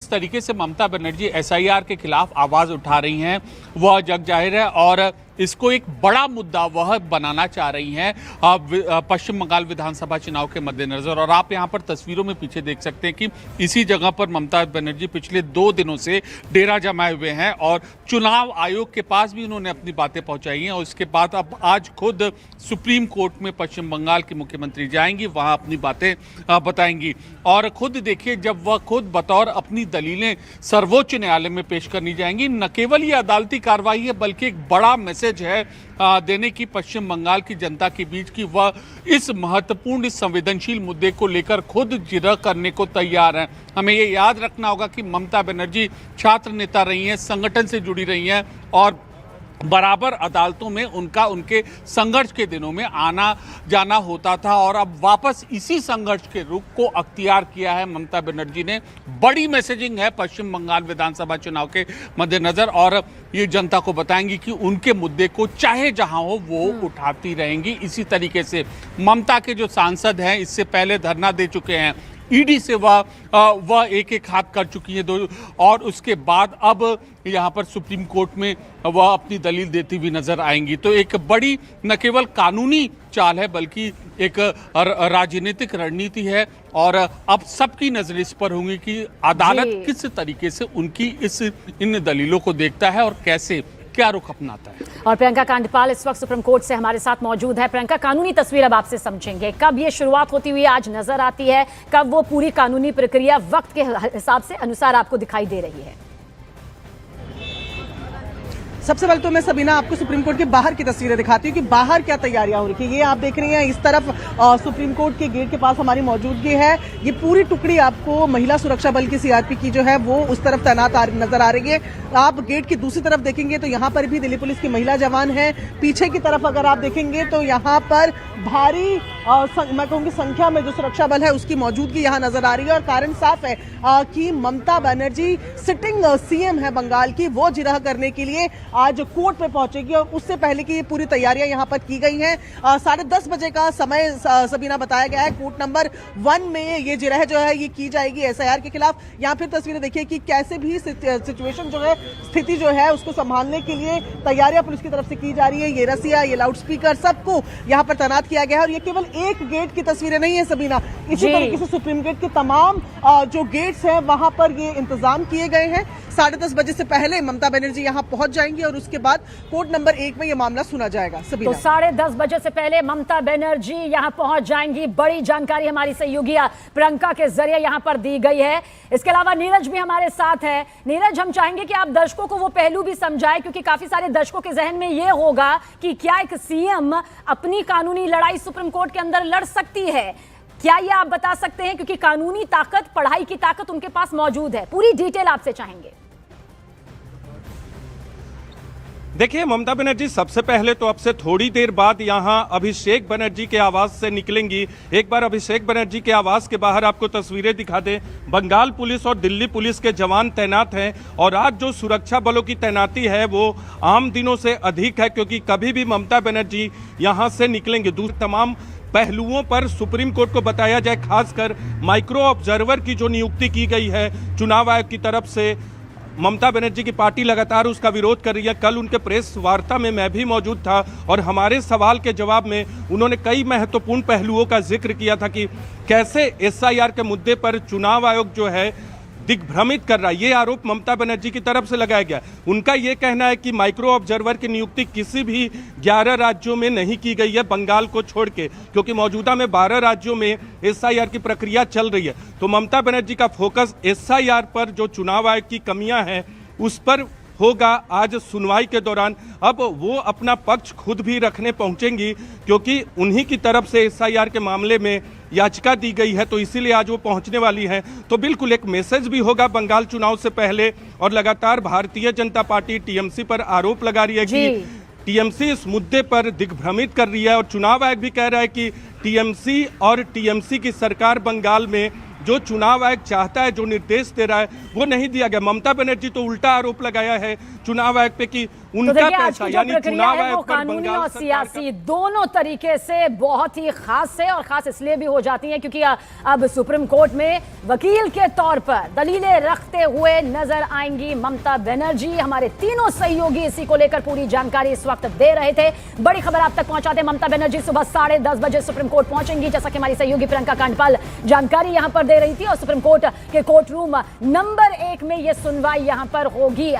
तरीके से ममता बनर्जी एसआईआर के खिलाफ आवाज उठा रही हैं वह जग जाहिर है और इसको एक बड़ा मुद्दा वह बनाना चाह रही हैं पश्चिम बंगाल विधानसभा चुनाव के मद्देनजर। और आप यहां पर तस्वीरों में पीछे देख सकते हैं कि इसी जगह पर ममता बनर्जी पिछले 2 दिनों से डेरा जमाए हुए हैं और चुनाव आयोग के पास भी उन्होंने अपनी बातें पहुंचाई हैं। और उसके बाद अब आज खुद सुप्रीम कोर्ट में पश्चिम बंगाल की मुख्यमंत्री जाएंगी, वहां अपनी बातें बताएंगी। और खुद देखिए, जब वह खुद बतौर अपनी दलीलें सर्वोच्च न्यायालय में पेश करनी जाएंगी, न केवल ये अदालती कार्रवाई है बल्कि एक बड़ा मैसेज है देने की पश्चिम बंगाल की जनता के बीच कि वह इस महत्वपूर्ण, इस संवेदनशील मुद्दे को लेकर खुद जिरह करने को तैयार हैं। हमें ये याद रखना होगा कि ममता बनर्जी छात्र नेता रही हैं, संगठन से जुड़ी रही हैं और बराबर अदालतों में उनके संघर्ष के दिनों में आना जाना होता था। और अब वापस इसी संघर्ष के रुख को अख्तियार किया है ममता बनर्जी ने। बड़ी मैसेजिंग है पश्चिम बंगाल विधानसभा चुनाव के मद्देनजर और ये जनता को बताएंगी कि उनके मुद्दे को चाहे जहां हो वो उठाती रहेंगी। इसी तरीके से ममता के जो सांसद हैं, इससे पहले धरना दे चुके हैं, ईडी से वह एक हाथ कर चुकी है और उसके बाद अब यहाँ पर सुप्रीम कोर्ट में वह अपनी दलील देती हुई नजर आएंगी। तो एक बड़ी न केवल कानूनी चाल है बल्कि एक राजनीतिक रणनीति है और अब सबकी नजर इस पर होंगी कि अदालत किस तरीके से उनकी इन दलीलों को देखता है और कैसे क्या रुख अपनाता है। और प्रियंका कांडपाल इस वक्त सुप्रीम कोर्ट से हमारे साथ मौजूद है। प्रियंका, कानूनी तस्वीर अब आपसे समझेंगे, कब ये शुरुआत होती हुई आज नजर आती है, कब वो पूरी कानूनी प्रक्रिया वक्त के हिसाब से अनुसार आपको दिखाई दे रही है? सबसे पहले तो मैं सबीना आपको सुप्रीम कोर्ट के बाहर की तस्वीरें दिखाती हूँ कि बाहर क्या तैयारियां हो रही है। ये आप देख रही हैं, इस तरफ सुप्रीम कोर्ट के गेट के पास हमारी मौजूदगी है। ये पूरी टुकड़ी आपको महिला सुरक्षा बल की सीआरपी की जो है वो उस तरफ तैनात नजर आ रही है। आप गेट की दूसरी तरफ देखेंगे तो यहाँ पर भी दिल्ली पुलिस की महिला जवान है। पीछे की तरफ अगर आप देखेंगे तो यहाँ पर भारी मैं कहूँगी संख्या में जो सुरक्षा बल है उसकी मौजूदगी यहाँ नजर आ रही है। और कारण साफ है कि ममता बनर्जी सिटिंग सीएम है बंगाल की, वो जिरह करने के लिए आज कोर्ट में पहुंचेगी और उससे पहले की पूरी तैयारियां यहां पर की गई हैं। 10:30 बजे का समय सबीना बताया गया है। कोर्ट नंबर 1 में ये जिरह जो है ये की जाएगी एसआईआर के खिलाफ। यहाँ फिर तस्वीरें देखिए कि कैसे भी सिचुएशन जो है, स्थिति जो है उसको संभालने के लिए तैयारियां पुलिस की तरफ से की जा रही है। ये रसिया, ये लाउड स्पीकर, सबको यहाँ पर तैनात किया गया है। और ये केवल एक गेट की तस्वीरें नहीं है सबीना, इसी तरीके से सुप्रीम गेट के तमाम जो गेट्स हैं वहां पर ये इंतजाम किए गए हैं। 10:30 बजे से पहले ममता बनर्जी यहाँ पहुंच जाएंगी और उसके बाद कोर्ट नंबर 1 में ये मामला सुना जाएगा। तो 10:30 बजे से पहले ममता बनर्जी यहाँ पहुंच जाएंगी। बड़ी जानकारी हमारी सहयोगी प्रियंका के जरिए यहाँ पर दी गई है। इसके अलावा नीरज भी हमारे साथ है। नीरज, हम चाहेंगे कि आप दर्शकों को वो पहलू भी समझाएं, क्योंकि काफी सारे दर्शकों के जहन में ये होगा कि क्या एक सीएम अपनी कानूनी लड़ाई सुप्रीम कोर्ट के अंदर लड़ सकती है? क्या ये आप बता सकते हैं? क्योंकि कानूनी ताकत, पढ़ाई की ताकत उनके पास मौजूद है। पूरी डिटेल आपसे चाहेंगे। देखिए, ममता बनर्जी सबसे पहले तो अब से थोड़ी देर बाद यहां अभिषेक बनर्जी के आवास से निकलेंगी। एक बार अभिषेक बनर्जी के आवास के बाहर आपको तस्वीरें दिखा दें। बंगाल पुलिस और दिल्ली पुलिस के जवान तैनात हैं और आज जो सुरक्षा बलों की तैनाती है वो आम दिनों से अधिक है, क्योंकि कभी भी ममता बनर्जी यहां से निकलेंगे। दूसरे तमाम पहलुओं पर सुप्रीम कोर्ट को बताया जाए, खासकर माइक्रो ऑब्जर्वर की जो नियुक्ति की गई है चुनाव आयोग की तरफ से। ममता बनर्जी की पार्टी लगातार उसका विरोध कर रही है। कल उनके प्रेस वार्ता में मैं भी मौजूद था और हमारे सवाल के जवाब में उन्होंने कई महत्वपूर्ण पहलुओं का जिक्र किया था कि कैसे एसआईआर के मुद्दे पर चुनाव आयोग जो है दिग्भ्रमित कर रहा है। ये आरोप ममता बनर्जी की तरफ से लगाया गया। उनका ये कहना है कि माइक्रो ऑब्जर्वर की नियुक्ति किसी भी 11 राज्यों में नहीं की गई है, बंगाल को छोड़ के, क्योंकि मौजूदा में 12 राज्यों में एसआईआर की प्रक्रिया चल रही है। तो ममता बनर्जी का फोकस एसआईआर पर जो चुनाव आयोग की कमियां हैं उस पर होगा आज सुनवाई के दौरान। अब वो अपना पक्ष खुद भी रखने पहुंचेंगी, क्योंकि उन्हीं की तरफ से एसआईआर के मामले में याचिका दी गई है, तो इसीलिए आज वो पहुंचने वाली हैं। तो बिल्कुल एक मैसेज भी होगा बंगाल चुनाव से पहले। और लगातार भारतीय जनता पार्टी टीएमसी पर आरोप लगा रही है कि टीएमसी इस मुद्दे पर दिग्भ्रमित कर रही है और चुनाव आयोग भी कह रहा है कि टीएमसी और टीएमसी की सरकार बंगाल में जो चुनाव आयोग चाहता है, जो निर्देश दे रहा है वो नहीं दिया गया। ममता बनर्जी तो उल्टा आरोप लगाया है चुनाव आयोग पे कि तो उनका देखिए, आज पैसा की जो यानी प्रक्रिया चुनाव है आयोग वो पर कानूनी बंगाल और सरकार सियासी दोनों तरीके से बहुत ही खास है, और खास इसलिए भी हो जाती है क्योंकि अब सुप्रीम कोर्ट में वकील के तौर पर दलीलें रखते हुए नजर आएंगी ममता बनर्जी। हमारे तीनों सहयोगी इसी को लेकर पूरी जानकारी इस वक्त दे रहे थे। बड़ी खबर आप तक पहुंचाते हैं, ममता बनर्जी सुबह 10:30 बजे सुप्रीम कोर्ट पहुंचेंगी, जैसा कि हमारी सहयोगी प्रियंका कांडपाल जानकारी यहां पर दे रही थी। और सुप्रीम कोर्ट के कोर्ट रूम नंबर 1 में यह सुनवाई यहां पर होगी।